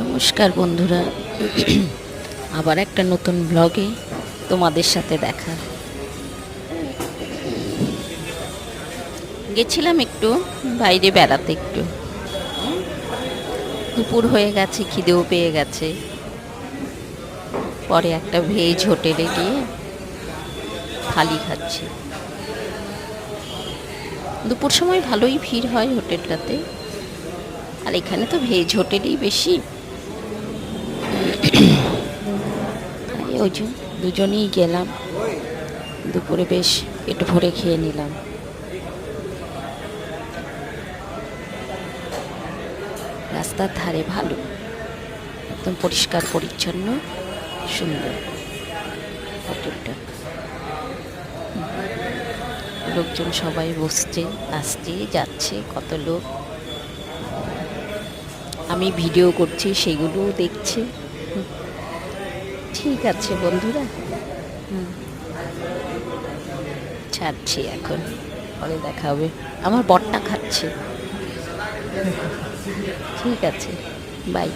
নমস্কার বন্ধুরা, আবার একটা নতুন ব্লগে তোমাদের সাথে দেখা। গেছিলাম একটু বাইরে বেড়াতে, একটু দুপুর হয়ে গেছে, খিদেও পেয়ে গেছে। পরে একটা ভেজ হোটেলে গিয়ে থালি খাচ্ছি। দুপুর সময় ভালোই ভিড় হয় হোটেলটাতে, আর এখানে তো ভেজ হোটেলই বেশি। ওই জন্য দুজনেই গেলাম, দুপুরে বেশ পেট ভরে খেয়ে নিলাম। রাস্তার ধারে ভালো, একদম পরিষ্কার পরিচ্ছন্ন, সুন্দর হোটেলটা। লোকজন সবাই বসছে, আসছে, যাচ্ছে, কত লোক। আমি ভিডিও করছি, সেগুলোও দেখছে। ঠিক আছে বন্ধুরা, ছাড়ছি এখন, পরে দেখা হবে। আমার বরটা খাচ্ছে। ঠিক আছে, বাই।